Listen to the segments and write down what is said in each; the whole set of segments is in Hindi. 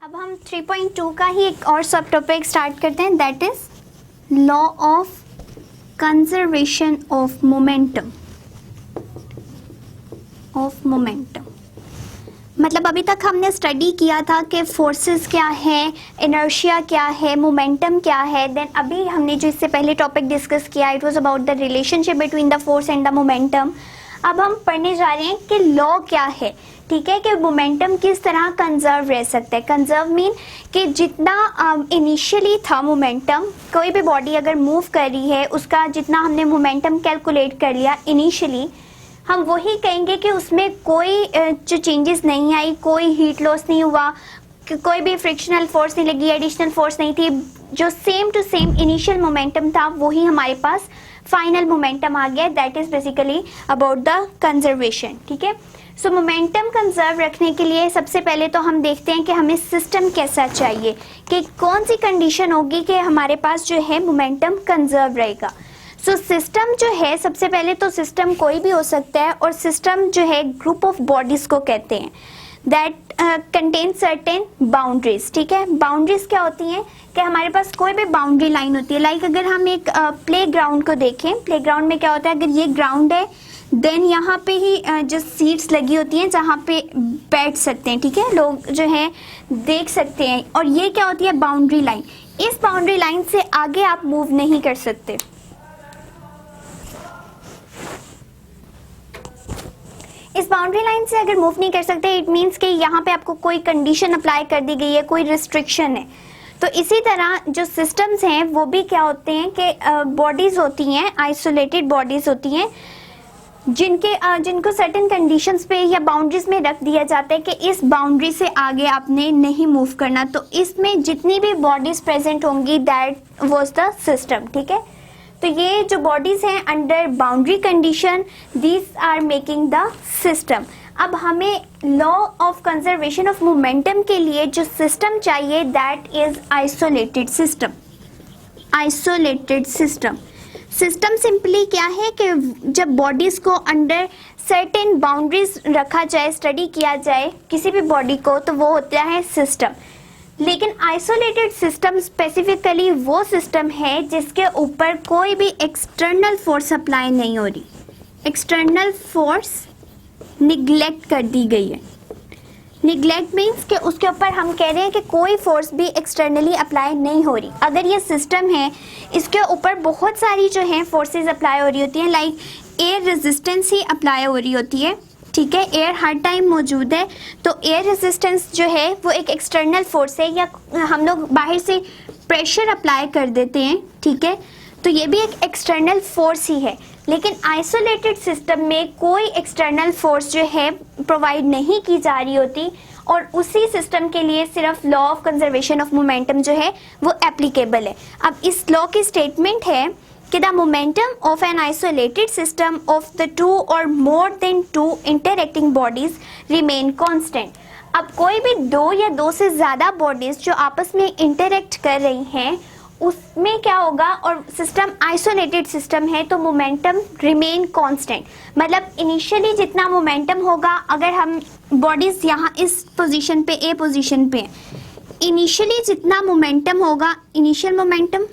अब हम 3.2 का ही एक और सब टॉपिक स्टार्ट करते हैं, that is law of conservation of momentum. मतलब अभी तक हमने स्टडी किया था कि फोर्सेस क्या है, इनर्शिया क्या है, मोमेंटम क्या है। देन अभी हमने जो इससे पहले टॉपिक डिस्कस किया it was about the relationship between the force and the momentum. अब हम पढ़ने जा रहे हैं कि लॉ क्या है, ठीक है, कि मोमेंटम किस तरह कंजर्व रह सकता है। कंजर्व मीन कि जितना इनिशियली था मोमेंटम, कोई भी बॉडी अगर मूव कर रही है उसका जितना हमने मोमेंटम कैलकुलेट कर लिया इनिशियली, हम वही कहेंगे कि उसमें कोई जो चेंजेस नहीं आई, कोई हीट लॉस नहीं हुआ, कोई भी फ्रिक्शनल फोर्स नहीं लगी, एडिशनल फोर्स नहीं थी, जो same to same initial momentum था वही हमारे पास फाइनल मोमेंटम आ गया। That is basically about the conservation, ठीक है। सो मोमेंटम कंजर्व रखने के लिए सबसे पहले तो हम देखते हैं कि हमें सिस्टम कैसा चाहिए, कि कौन सी कंडीशन होगी कि हमारे पास जो है मोमेंटम कंजर्व रहेगा। सो सिस्टम जो है, सबसे पहले तो सिस्टम कोई भी हो सकता है, और सिस्टम जो है ग्रुप ऑफ बॉडीज को कहते हैं दैट कंटेन सर्टेन बाउंड्रीज, ठीक है। बाउंड्रीज क्या होती हैं कि हमारे पास कोई भी बाउंड्री लाइन होती है। लाइक अगर हम एक प्ले ग्राउंड को देखें, प्ले ग्राउंड में क्या होता है, अगर ये ग्राउंड है देन यहाँ पे ही जो सीट्स लगी होती हैं जहाँ पे बैठ सकते हैं, ठीक है, लोग जो है देख सकते हैं, और ये क्या होती है बाउंड्री लाइन। इस बाउंड्री लाइन से आगे आप मूव नहीं कर सकते। इस बाउंड्री लाइन से अगर मूव नहीं कर सकते इट मीन्स कि यहाँ पे आपको कोई कंडीशन अप्लाई कर दी गई है, कोई रिस्ट्रिक्शन है। तो इसी तरह जो सिस्टम्स हैं वो भी क्या होते हैं कि बॉडीज होती हैं, आइसोलेटेड बॉडीज होती हैं, जिनको सर्टेन कंडीशंस पे या बाउंड्रीज में रख दिया जाता है कि इस बाउंड्री से आगे आपने नहीं मूव करना। तो इसमें जितनी भी बॉडीज प्रेजेंट होंगी दैट वाज द सिस्टम, ठीक है। तो ये जो बॉडीज हैं under boundary condition, these are making the system. अब हमें law of conservation of momentum के लिए जो सिस्टम चाहिए that is isolated system. Isolated system system simply क्या है कि जब बॉडीज को अंडर सर्टेन बाउंड्रीज रखा जाए, स्टडी किया जाए किसी भी बॉडी को, तो वो होता है सिस्टम। लेकिन आइसोलेटेड सिस्टम स्पेसिफिकली वो सिस्टम है जिसके ऊपर कोई भी एक्सटर्नल फोर्स अप्लाई नहीं हो रही, एक्सटर्नल फोर्स निग्लेक्ट कर दी गई है। निग्लेक्ट मीन्स कि उसके ऊपर हम कह रहे हैं कि कोई फोर्स भी एक्सटर्नली अप्लाई नहीं हो रही। अगर ये सिस्टम है इसके ऊपर बहुत सारी जो है फोर्सेस अप्लाई हो रही होती हैं, लाइक एयर रेजिस्टेंस ही अप्लाई हो रही होती है, ठीक है, एयर हर टाइम मौजूद है। तो एयर रेजिस्टेंस जो है वो एक एक्सटर्नल फोर्स है, या हम लोग बाहर से प्रेशर अप्लाई कर देते हैं, ठीक है, तो ये भी एक एक्सटर्नल फोर्स ही है। लेकिन आइसोलेटेड सिस्टम में कोई एक्सटर्नल फोर्स जो है प्रोवाइड नहीं की जा रही होती, और उसी सिस्टम के लिए सिर्फ law of conservation of momentum जो है वो एप्लीकेबल है। अब इस लॉ की स्टेटमेंट है कि the momentum of an isolated system of the two or more than two interacting bodies remain constant. अब कोई भी दो या दो से ज्यादा बॉडीज जो आपस में इंटरएक्ट कर रही हैं उसमें क्या होगा, और सिस्टम आइसोलेटेड सिस्टम है तो मोमेंटम रिमेन कांस्टेंट। मतलब इनिशियली जितना मोमेंटम होगा, अगर हम बॉडीज यहाँ इस पोजीशन पे, ए पोजीशन पे, इनिशियली जितना मोमेंटम होगा, इनिशियल मोमेंटम,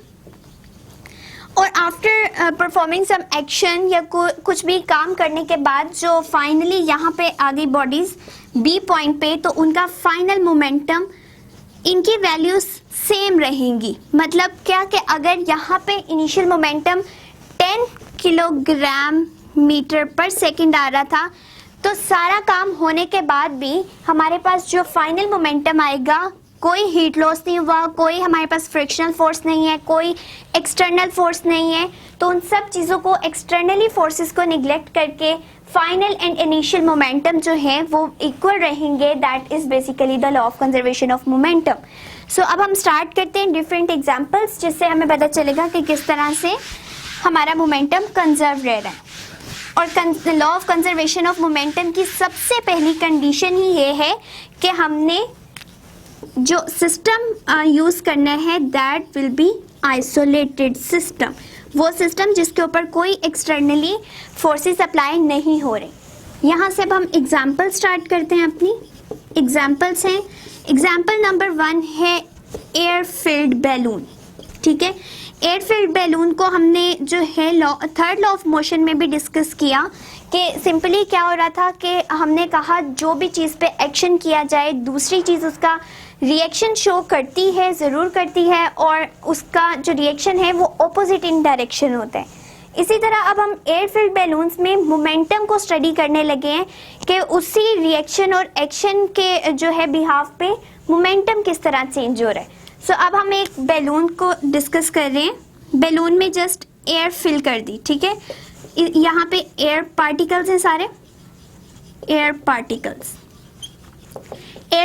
और आफ्टर परफॉर्मिंग सम एक्शन या कुछ भी काम करने के बाद जो फाइनली यहाँ पे आ गई बॉडीज बी पॉइंट पे, तो उनका फाइनल मोमेंटम, इनकी वैल्यूज सेम रहेंगी। मतलब क्या कि अगर यहाँ पे इनिशियल मोमेंटम 10 किलोग्राम मीटर पर सेकंड आ रहा था, तो सारा काम होने के बाद भी हमारे पास जो फाइनल मोमेंटम आएगा, कोई हीट लॉस नहीं हुआ, कोई हमारे पास फ्रिक्शनल फोर्स नहीं है, कोई एक्सटर्नल फोर्स नहीं है, तो उन सब चीज़ों को, एक्सटर्नली फोर्सेस को निगलेक्ट करके फाइनल एंड इनिशियल मोमेंटम जो है वो इक्वल रहेंगे। That is basically the law of conservation of momentum. So अब हम स्टार्ट करते हैं डिफरेंट एग्जांपल्स, जिससे हमें पता चलेगा कि किस तरह से हमारा मोमेंटम कंजर्व रह रहा है। और law of conservation of momentum की सबसे पहली कंडीशन ही ये है कि हमने जो सिस्टम यूज करना है that will be isolated system, वो सिस्टम जिसके ऊपर कोई एक्सटर्नली फोर्सेस अप्लाई नहीं हो रहे। यहाँ से अब हम एग्जाम्पल स्टार्ट करते हैं। अपनी एग्जाम्पल्स हैं एग्जाम्पल नंबर 1 है एयर फिल्ड बैलून। ठीक है, एयर फिल्ड बैलून को हमने जो है थर्ड लॉ ऑफ मोशन में भी डिस्कस किया कि सिंपली क्या हो रहा था कि हमने कहा जो भी चीज़ पे एक्शन किया जाए दूसरी चीज़ उसका रिएक्शन शो करती है, ज़रूर करती है, और उसका जो रिएक्शन है वो ऑपोजिट इन डायरेक्शन होता है। इसी तरह अब हम एयर फिल्ड बैलून्स में मोमेंटम को स्टडी करने लगे हैं कि उसी रिएक्शन और एक्शन के जो है बिहाफ पे मोमेंटम किस तरह चेंज हो रहा है। सो अब हम एक बैलून को डिस्कस कर रहे हैं। बैलून में जस्ट एयर फिल कर दी, ठीक है, यहाँ पे एयर पार्टिकल्स हैं, सारे एयर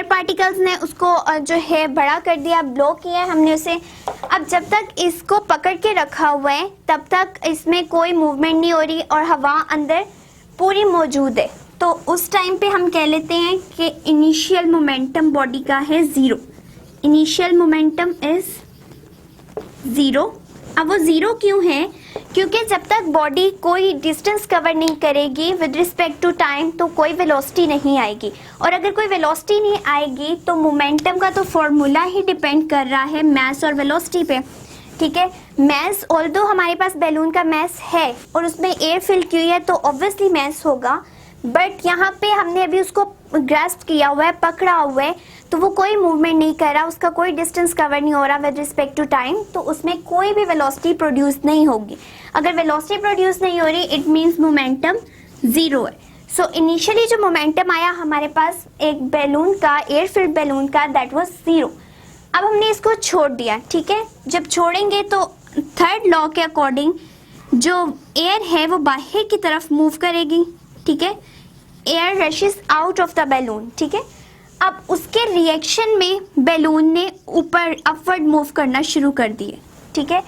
पार्टिकल्स ने उसको जो है बड़ा कर दिया, ब्लो किया हमने उसे। अब जब तक इसको पकड़ के रखा हुआ है तब तक इसमें कोई मूवमेंट नहीं हो रही और हवा अंदर पूरी मौजूद है। तो उस टाइम पे हम कह लेते हैं कि इनिशियल मोमेंटम बॉडी का है 0। Initial momentum is 0। अब वो 0 क्यों है? क्योंकि जब तक बॉडी कोई डिस्टेंस कवर नहीं करेगी विद रिस्पेक्ट टू टाइम तो कोई वेलोसिटी नहीं आएगी, और अगर कोई वेलोसिटी नहीं आएगी तो मोमेंटम का तो फॉर्मूला ही डिपेंड कर रहा है मास और वेलोसिटी पे। ठीक है, मास ऑल्दो हमारे पास बैलून का मास है और उसमें एयर फिल की हुई है तो ऑब्वियसली मास होगा, बट यहाँ पे हमने अभी उसको ग्रास्प किया हुआ है, पकड़ा हुआ है, तो वो कोई मूवमेंट नहीं कर रहा, उसका कोई डिस्टेंस कवर नहीं हो रहा विद रिस्पेक्ट टू टाइम, तो उसमें कोई भी वेलोसिटी प्रोड्यूस नहीं होगी। अगर वेलोसिटी प्रोड्यूस नहीं हो रही इट मीन्स मोमेंटम 0 है। सो इनिशियली जो मोमेंटम आया हमारे पास एक बैलून का, एयर फिल्ड बैलून का, दैट वाज 0। अब हमने इसको छोड़ दिया। ठीक है, जब छोड़ेंगे तो थर्ड लॉ के अकॉर्डिंग जो एयर है वो बाहर की तरफ मूव करेगी। ठीक है, air rashes out of the balloon. ठीक है, अब उसके रिएक्शन में बैलून ने ऊपर अपवर्ड मूव करना शुरू कर दिए। ठीक है,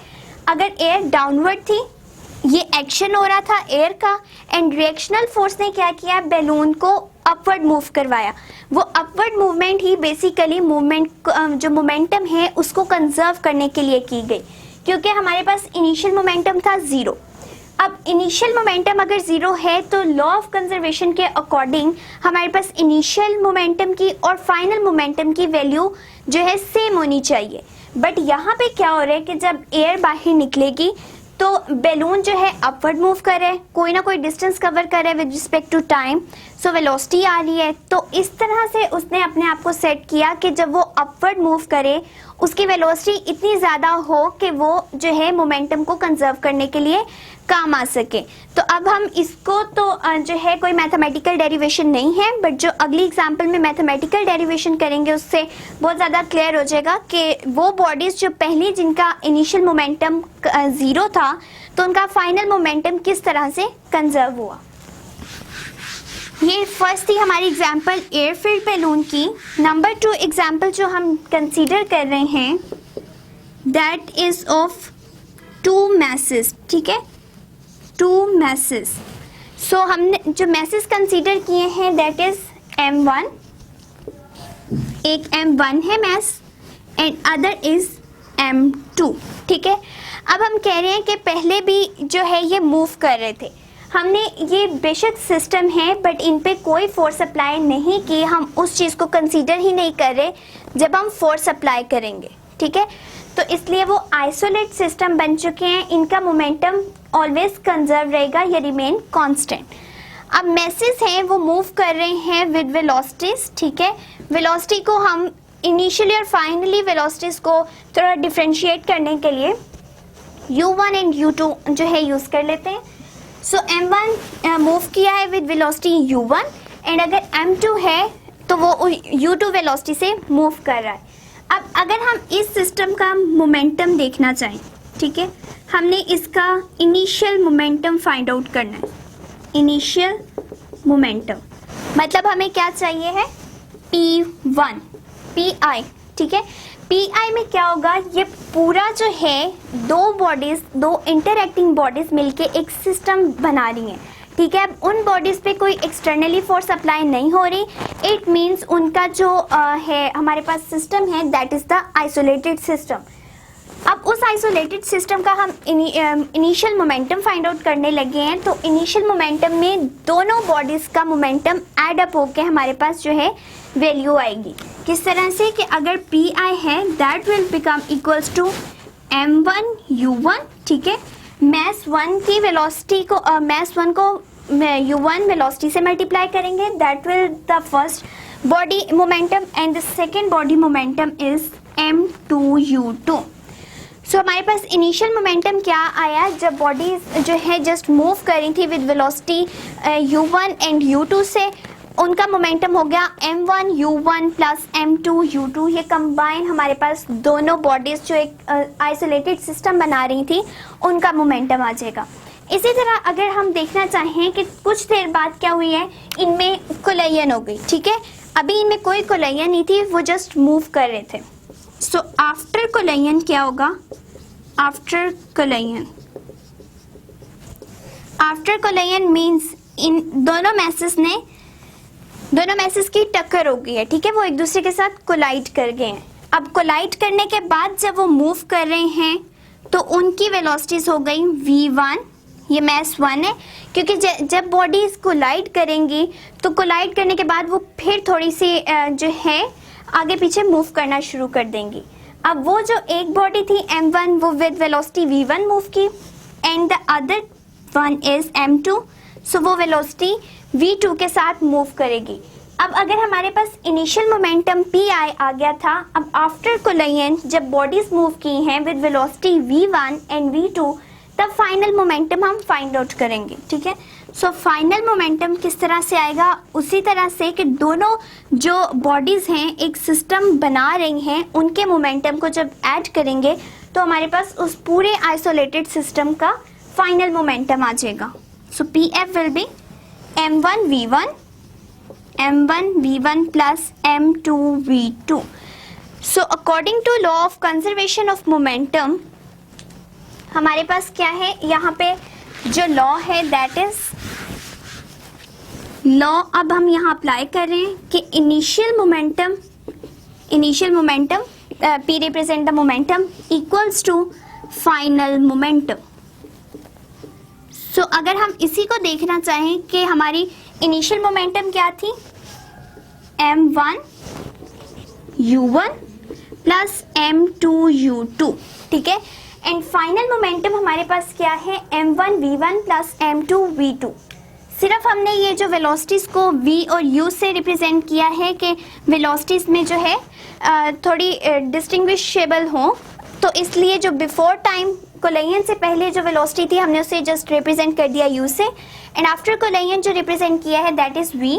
अगर एयर डाउनवर्ड थी, ये एक्शन हो रहा था एयर का, एंड रिएक्शनल फोर्स ने क्या किया, बैलून को अपवर्ड मूव करवाया। वो अपवर्ड मूवमेंट ही बेसिकली मूवमेंट जो मोमेंटम है उसको कंजर्व करने के लिए की गई, क्योंकि हमारे पास इनिशियल मोमेंटम था 0। अब इनिशियल मोमेंटम अगर 0 है तो लॉ ऑफ कंजर्वेशन के अकॉर्डिंग हमारे पास इनिशियल मोमेंटम की और फाइनल मोमेंटम की वैल्यू जो है सेम होनी चाहिए। बट यहाँ पे क्या हो रहा है कि जब एयर बाहर निकलेगी तो बैलून जो है अपवर्ड मूव कर रहा है, कोई ना कोई डिस्टेंस कवर कर रहा है with respect to time, so velocity आ रही है। तो इस तरह से उसने अपने आप को सेट किया कि जब वो अपवर्ड मूव करे उसकी वेलोसिटी इतनी ज़्यादा हो कि वो जो है मोमेंटम को कंजर्व करने के लिए काम आ सके। तो अब हम इसको तो जो है कोई मैथमेटिकल डेरिवेशन नहीं है, बट जो अगली एग्जांपल में मैथमेटिकल डेरिवेशन करेंगे उससे बहुत ज़्यादा क्लियर हो जाएगा कि वो बॉडीज़ जो पहले जिनका इनिशियल मोमेंटम 0 था तो उनका फाइनल मोमेंटम किस तरह से कंजर्व हुआ। ये फर्स्ट थी हमारी एग्जांपल एयर फिल्ड बैलून की। नंबर 2 एग्जांपल जो हम कंसीडर कर रहे हैं दैट इज ऑफ 2 masses। ठीक है, 2 masses। सो हमने जो masses कंसीडर किए हैं दैट इज m1, एक m1 है mass and other is m2। ठीक है, अब हम कह रहे हैं कि पहले भी जो है ये मूव कर रहे थे, हमने ये बेशक सिस्टम है बट इन पे कोई फोर्स अप्लाई नहीं की, हम उस चीज़ को कंसीडर ही नहीं कर रहे जब हम फोर्स अप्लाई करेंगे। ठीक है, तो इसलिए वो आइसोलेट सिस्टम बन चुके हैं, इनका मोमेंटम ऑलवेज कंजर्व रहेगा, ये रिमेन कांस्टेंट। अब मैसेज हैं वो मूव कर रहे हैं विद वेलोसिटीज। ठीक है, वेलोसिटी को हम इनिशियली और फाइनली वेलोसिटीज को थोड़ा डिफ्रेंशिएट करने के लिए u1 एंड u2 जो है यूज़ कर लेते हैं। सो m1 मूव किया है विद वेलोसिटी u1 एंड अगर m2 है तो वो u2 वेलोसिटी से मूव कर रहा है। अब अगर हम इस सिस्टम का मोमेंटम देखना चाहें, ठीक है, हमने इसका इनिशियल मोमेंटम फाइंड आउट करना है। इनिशियल मोमेंटम मतलब हमें क्या चाहिए है P1, PI। ठीक है, PI में क्या होगा, ये पूरा जो है दो इंटरएक्टिंग बॉडीज मिलके एक सिस्टम बना रही हैं। ठीक है, अब उन बॉडीज पे कोई एक्सटर्नली फोर्स अप्लाई नहीं हो रही, इट मीन्स उनका जो है हमारे पास सिस्टम है that is the isolated system. अब उस आइसोलेटेड सिस्टम का हम इनिशियल मोमेंटम फाइंड आउट करने लगे हैं। तो इनिशियल मोमेंटम में दोनों बॉडीज का मोमेंटम एड अप होके हमारे पास जो है वैल्यू आएगी। किस तरह से कि अगर पी आई है that will become equals to m1u1, ठीक है। मास 1 की वेलोसिटी को मास 1 को u1 वेलोसिटी से मल्टीप्लाई करेंगे, that will the first body momentum and the second body momentum is m2u2। सो हमारे पास इनिशियल मोमेंटम क्या आया, जब बॉडीज जो है जस्ट मूव कर रही थी with velocity u1 and u2 से, उनका मोमेंटम हो गया m1u1 प्लस m2u2। ये कंबाइन हमारे पास दोनों बॉडीज जो एक आइसोलेटेड सिस्टम बना रही थी उनका मोमेंटम आ जाएगा। इसी तरह अगर हम देखना चाहें कि कुछ देर बाद क्या हुई है, इनमें कोलाइजन हो गई, ठीक है। अभी इनमें कोई कोलाइजन नहीं थी, वो जस्ट मूव कर रहे थे। सो आफ्टर कोलाइजन क्या होगा, आफ्टर कोलाइजन मीन्स इन दोनों मैसेस की टक्कर हो गई है, ठीक है। वो एक दूसरे के साथ कोलाइड कर गए हैं। अब कोलाइड करने के बाद जब वो मूव कर रहे हैं तो उनकी वेलोसिटीज हो गई v1, ये मास 1 है, क्योंकि जब बॉडीज कोलाइड करेंगी तो कोलाइड करने के बाद वो फिर थोड़ी सी जो है आगे पीछे मूव करना शुरू कर देंगी। अब वो जो एक बॉडी थी m1 वो विद वेलोसिटी v1 मूव की and the other one is m2, सो वो वेलोसिटी v2 के साथ मूव करेगी। अब अगर हमारे पास इनिशियल मोमेंटम pi आ गया था, अब आफ्टर कोलाइजन जब बॉडीज मूव की हैं with velocity v1 and v2, तब फाइनल मोमेंटम हम फाइंड आउट करेंगे, ठीक है। सो फाइनल मोमेंटम किस तरह से आएगा, उसी तरह से कि दोनों जो बॉडीज हैं एक सिस्टम बना रही हैं, उनके मोमेंटम को जब ऐड करेंगे तो हमारे पास उस पूरे आइसोलेटेड सिस्टम का फाइनल मोमेंटम आ जाएगा। So P F will be m1v1 plus m2v2। So according to law of conservation of momentum हमारे पास क्या है, यहाँ पे जो लॉ है दैट इज लॉ, अब हम यहाँ अप्लाई कर रहे हैं कि initial momentum P represent the momentum equals to final momentum. So अगर हम इसी को देखना चाहें कि हमारी इनिशियल मोमेंटम क्या थी, m1u1 प्लस m2u2, ठीक है। एंड फाइनल मोमेंटम हमारे पास क्या है, m1v1 प्लस m2v2। सिर्फ हमने ये जो वेलोसिटीज को v और u से रिप्रेजेंट किया है कि वेलोसिटीज में जो है थोड़ी डिस्टिंग्विशेबल हो, तो इसलिए जो बिफोर टाइम कोलाइजन से पहले जो वेलोसिटी थी हमने उसे जस्ट रिप्रेजेंट कर दिया u से, एंड आफ्टर कोलाइजन जो रिप्रेजेंट किया है that is v।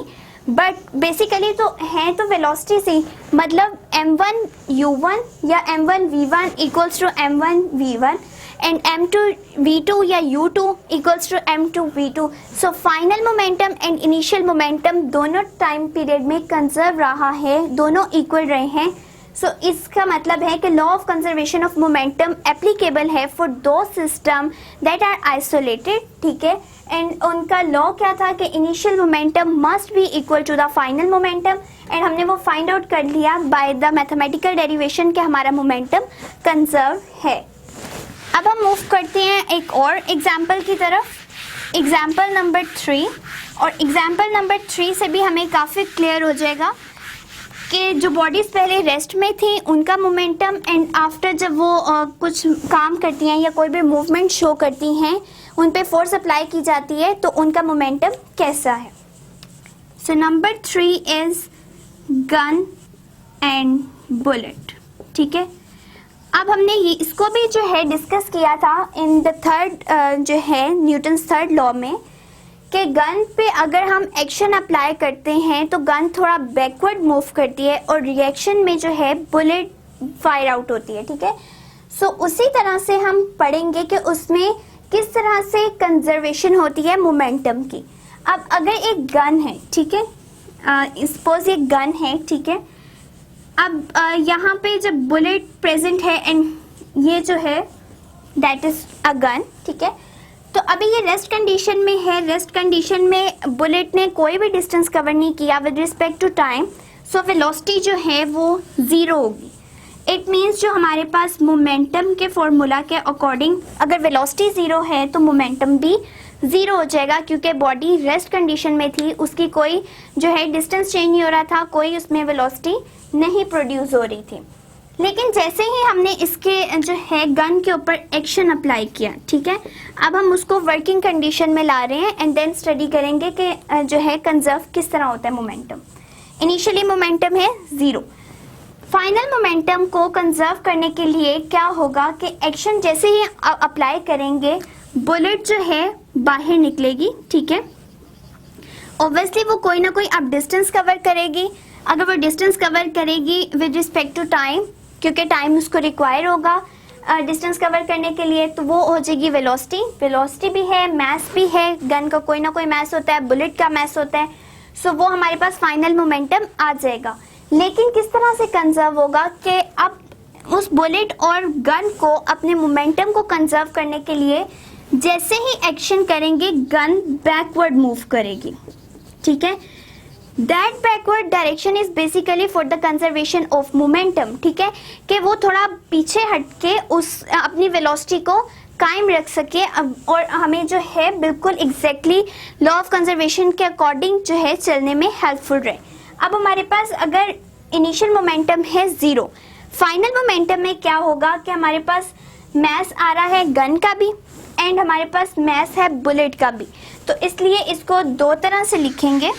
But basically तो है तो वेलोसिटी से, मतलब m1u1 या m1v1 equals to m1v1 and m2v2 या u2 equals to m2v2। So final momentum and initial momentum दोनों टाइम पीरियड में कंजर्व रहा है, दोनों इक्वल रहे हैं। सो इसका मतलब है कि law of conservation of momentum applicable है for two system that are isolated, ठीक है। एंड उनका लॉ क्या था कि initial momentum must be equal to the final momentum, and हमने वो फाइंड आउट कर लिया बाय द मैथमेटिकल डेरिवेशन कि हमारा मोमेंटम कंजर्व है। अब हम मूव करते हैं एक और एग्जाम्पल की तरफ, एग्जाम्पल नंबर 3। और एग्जाम्पल नंबर 3 से भी हमें काफ़ी क्लियर हो जाएगा कि जो बॉडीज़ पहले रेस्ट में थी उनका मोमेंटम एंड आफ्टर जब वो कुछ काम करती हैं या कोई भी मूवमेंट शो करती हैं, उन पे फोर्स अप्लाई की जाती है, तो उनका मोमेंटम कैसा है। So number 3 is gun and bullet, ठीक है। अब हमने ये इसको भी जो है डिस्कस किया था इन द थर्ड जो है न्यूटन्स थर्ड लॉ में, कि गन पे अगर हम एक्शन अप्लाई करते हैं तो गन थोड़ा बैकवर्ड मूव करती है और रिएक्शन में जो है बुलेट फायर आउट होती है, ठीक है। सो उसी तरह से हम पढ़ेंगे कि उसमें किस तरह से कंजर्वेशन होती है मोमेंटम की। अब अगर एक गन है, ठीक है, सपोज ये गन है, ठीक है। अब यहाँ पे जब बुलेट प्रेजेंट है एंड ये जो है दैट इज अ गन, ठीक है। तो अभी ये रेस्ट कंडीशन में है, रेस्ट कंडीशन में बुलेट ने कोई भी डिस्टेंस कवर नहीं किया with respect to time, so velocity जो है वो 0 होगी। इट मीन्स जो हमारे पास मोमेंटम के फॉर्मूला के अकॉर्डिंग अगर वेलोसिटी ज़ीरो है तो मोमेंटम भी ज़ीरो हो जाएगा, क्योंकि बॉडी रेस्ट कंडीशन में थी, उसकी कोई जो है डिस्टेंस चेंज नहीं हो रहा था, कोई उसमें वेलोसिटी नहीं प्रोड्यूस हो रही थी। लेकिन जैसे ही हमने इसके जो है गन के ऊपर एक्शन अप्लाई किया, ठीक है, अब हम उसको वर्किंग कंडीशन में ला रहे हैं एंड देन स्टडी करेंगे कि जो है कंजर्व किस तरह होता है मोमेंटम। इनिशियली मोमेंटम है ज़ीरो, फाइनल मोमेंटम को कंजर्व करने के लिए क्या होगा कि एक्शन जैसे ही अप्लाई करेंगे बुलेट जो है बाहर निकलेगी, ठीक है। ऑब्वियसली वो कोई ना कोई अब डिस्टेंस कवर करेगी, अगर वो डिस्टेंस कवर करेगी विद रिस्पेक्ट टू टाइम, क्योंकि टाइम उसको रिक्वायर होगा डिस्टेंस कवर करने के लिए, तो वो हो जाएगी वेलोसिटी। वेलोसिटी भी है, मास भी है, गन का कोई ना कोई मास होता है, बुलेट का मास होता है, सो वो हमारे पास फाइनल मोमेंटम आ जाएगा। लेकिन किस तरह से कंजर्व होगा कि अब उस बुलेट और गन को अपने मोमेंटम को कंजर्व करने के लिए जैसे ही एक्शन करेंगे गन बैकवर्ड मूव करेगी, ठीक है। That backward direction is basically for the conservation of momentum, ठीक है, कि वो थोड़ा पीछे हटके उस अपनी वेलोसिटी को कायम रख सके और हमें जो है बिल्कुल एग्जैक्टली लॉ ऑफ कंजर्वेशन के अकॉर्डिंग जो है चलने में हेल्पफुल रहे। अब हमारे पास अगर इनिशियल मोमेंटम है ज़ीरो, फाइनल मोमेंटम में क्या होगा कि हमारे पास मास आ रहा है गन का भी एंड हमारे पास मास है बुलेट का भी, तो इसलिए इसको दो तरह से लिखेंगे।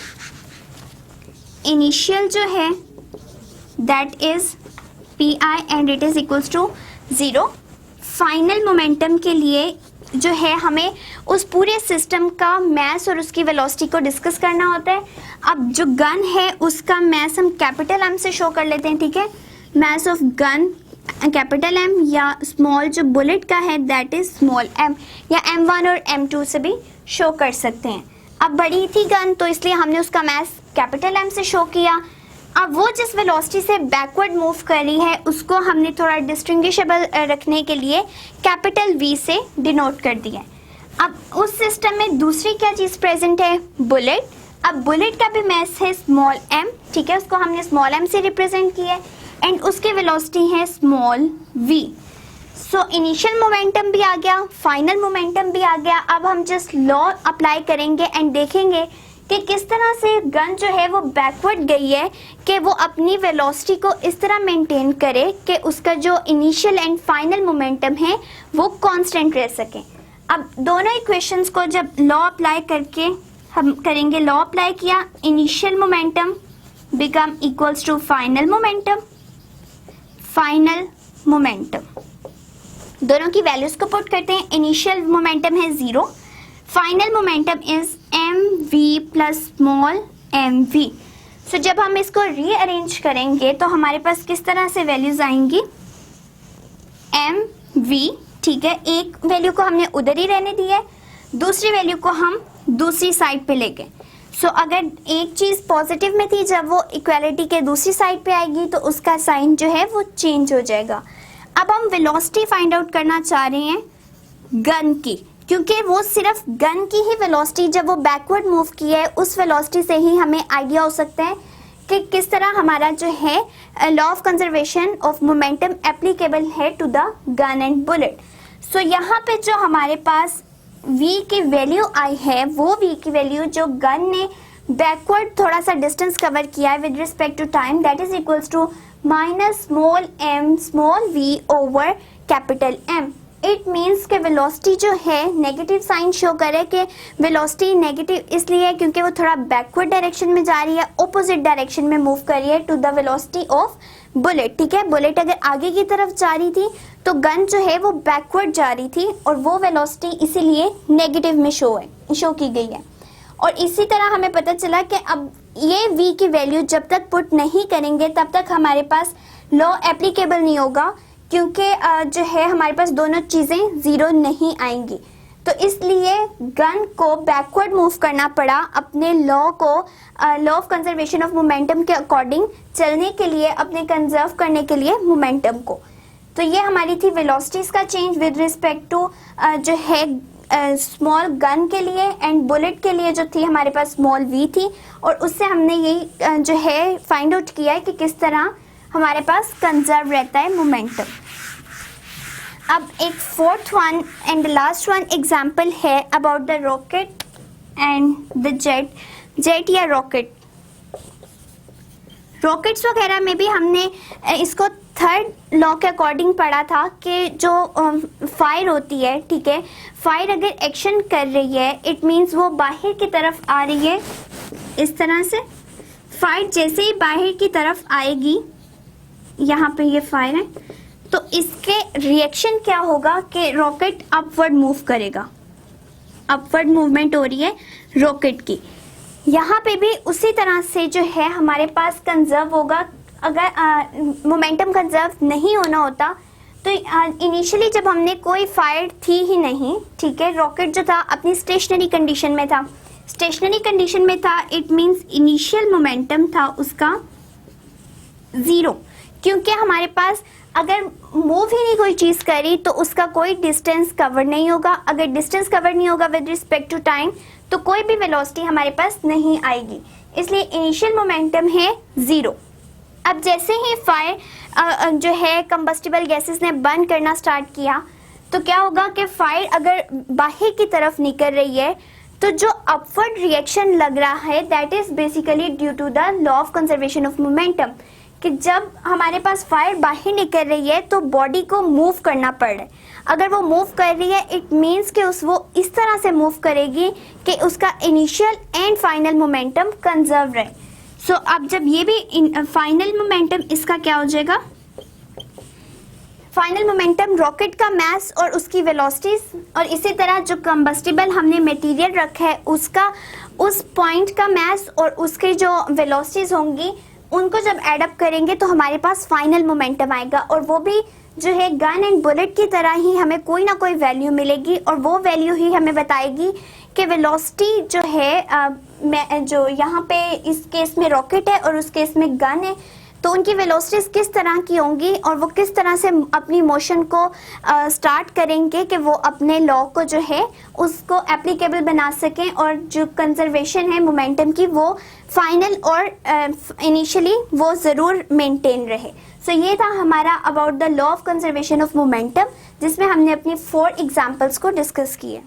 इनिशियल जो है that is p i and it is equals to zero. Final momentum के लिए जो है हमें उस पूरे सिस्टम का मास और उसकी वेलोसिटी को डिस्कस करना होता है। अब जो गन है उसका मास हम कैपिटल एम से शो कर लेते हैं, ठीक है, mass of gun capital M, या स्मॉल जो बुलेट का है दैट इज स्मॉल एम, या M1 और M2 से भी शो कर सकते हैं। अब बड़ी थी गन तो इसलिए हमने उसका मास कैपिटल एम से शो किया। अब वो जिस वेलोसिटी से बैकवर्ड मूव कर रही है उसको हमने थोड़ा डिस्टिंग्विशेबल रखने के लिए कैपिटल V से डिनोट कर दिया है। अब उस सिस्टम में दूसरी क्या चीज़ प्रेजेंट है, बुलेट। अब बुलेट का भी मास है स्मॉल m, ठीक है, उसको हमने स्मॉल m से रिप्रेजेंट किया है एंड उसकी वेलोसिटी है small v। So initial momentum भी आ गया, फाइनल मोमेंटम भी आ गया। अब हम जस्ट लॉ अप्लाई करेंगे एंड देखेंगे कि किस तरह से गन जो है वो बैकवर्ड गई है कि वो अपनी वेलोसिटी को इस तरह मेंटेन करे कि उसका जो इनिशियल एंड फाइनल मोमेंटम है वो कांस्टेंट रह सके। अब दोनों इक्वेशंस को जब लॉ अप्लाई करके हम करेंगे, लॉ अप्लाई किया, initial momentum become equals to final momentum, final momentum दोनों की वैल्यूज को पुट करते हैं। इनिशियल मोमेंटम है zero, final momentum is mv plus small mv। So जब हम इसको रीअरेंज करेंगे तो हमारे पास किस तरह से वैल्यूज आएंगी, mv, ठीक है, एक वैल्यू को हमने उधर ही रहने दी है, दूसरी वैल्यू को हम दूसरी साइड पे ले गए। सो अगर एक चीज़ पॉजिटिव में थी जब वो इक्वालिटी के दूसरी साइड पे आएगी तो उसका साइन जो है वो चेंज हो जाएगा। अब हम वेलोसिटी फाइंड आउट करना चाह रहे हैं गन की, क्योंकि वो सिर्फ गन की ही वेलोसिटी जब वो बैकवर्ड मूव की है उस वेलोसिटी से ही हमें आइडिया हो सकता है कि किस तरह हमारा जो है law of conservation of momentum applicable है to the gun and bullet. So यहाँ पे जो हमारे पास v की वैल्यू आई है वो v की वैल्यू जो गन ने बैकवर्ड थोड़ा सा डिस्टेंस कवर किया है with respect to time that is equals to minus small m small v over capital M। It means के वेलोसिटी जो है नेगेटिव साइन शो करे कि वेलोसिटी नेगेटिव इसलिए है क्योंकि वो थोड़ा बैकवर्ड डायरेक्शन में जा रही है, ऑपोजिट डायरेक्शन में मूव कर रही है to the velocity of bullet, ठीक है। बुलेट अगर आगे की तरफ जा रही थी तो गन जो है वो बैकवर्ड जा रही थी और वो वेलोसिटी इसीलिए नेगेटिव में शो की गई है। और इसी तरह हमें पता चला कि अब ये v की वैल्यू जब तक पुट नहीं करेंगे तब तक हमारे पास लॉ एप्लीकेबल नहीं होगा, क्योंकि जो है हमारे पास दोनों चीज़ें ज़ीरो नहीं आएंगी। तो इसलिए गन को बैकवर्ड मूव करना पड़ा अपने लॉ को law of conservation of momentum के अकॉर्डिंग चलने के लिए, अपने कंजर्व करने के लिए मोमेंटम को। तो ये हमारी थी वेलोसिटीज़ का चेंज विद रिस्पेक्ट टू जो है स्मॉल गन के लिए एंड बुलेट के लिए जो थी हमारे पास स्मॉल v थी, और उससे हमने यही जो है फाइंड आउट किया है कि किस तरह हमारे पास कंजर्व रहता है मोमेंटम। अब एक fourth one and last one example है about the rocket and the jet या रॉकेट्स वगैरह में भी हमने इसको थर्ड लॉ के अकॉर्डिंग पढ़ा था कि जो फायर होती है, ठीक है, फायर अगर एक्शन कर रही है इट मीन्स वो बाहर की तरफ आ रही है। इस तरह से फायर जैसे ही बाहर की तरफ आएगी, यहाँ पे ये फायर है, तो इसके रिएक्शन क्या होगा कि रॉकेट अपवर्ड मूव करेगा। अपवर्ड मूवमेंट हो रही है रॉकेट की। यहाँ पे भी उसी तरह से जो है हमारे पास कंजर्व होगा। अगर मोमेंटम कंजर्व नहीं होना होता तो इनिशियली जब हमने कोई फायर थी ही नहीं, ठीक है, रॉकेट जो था अपनी स्टेशनरी कंडीशन में था, इट मींस इनिशियल मोमेंटम था उसका 0, क्योंकि हमारे पास अगर मूव ही नहीं कोई चीज़ करी तो उसका कोई डिस्टेंस कवर नहीं होगा। अगर डिस्टेंस कवर नहीं होगा विद रिस्पेक्ट टू टाइम तो कोई भी वेलोसिटी हमारे पास नहीं आएगी, इसलिए इनिशियल मोमेंटम है 0। अब जैसे ही फायर जो है कंबस्टिबल गैसेस ने बर्न करना स्टार्ट किया तो क्या होगा कि फायर अगर बाहर की तरफ निकल रही है तो जो अपवर्ड रिएक्शन लग रहा है that is basically due to the law of conservation of momentum, कि जब हमारे पास फायर बाहर निकल रही है तो बॉडी को मूव करना पड़ रहा है। अगर वो मूव कर रही है इट मीन्स कि वो इस तरह से मूव करेगी कि उसका initial and final momentum conserve रहे। सो अब जब ये भी फाइनल मोमेंटम इसका क्या हो जाएगा, फाइनल मोमेंटम रॉकेट का मास और उसकी वेलोसिटीज और इसी तरह जो कंबस्टिबल हमने मटेरियल रखा है उसका उस पॉइंट का मास और उसके जो वेलोसिटीज होंगी उनको जब एडअप करेंगे तो हमारे पास फाइनल मोमेंटम आएगा, और वो भी जो है गन एंड बुलेट की तरह ही हमें कोई ना कोई वैल्यू मिलेगी, और वो वैल्यू ही हमें बताएगी कि वेलोसिटी जो है जो यहाँ पे इस केस में रॉकेट है और उस केस में गन है, तो उनकी वेलोसिटीज किस तरह की होंगी और वो किस तरह से अपनी मोशन को स्टार्ट करेंगे कि वो अपने लॉ को जो है उसको एप्लीकेबल बना सकें और जो कंजर्वेशन है मोमेंटम की वो फाइनल और इनिशियली वो ज़रूर मेंटेन रहे। सो ये था हमारा about the law of conservation of momentum, जिसमें हमने अपनी 4 एग्जांपल्स को डिस्कस किए।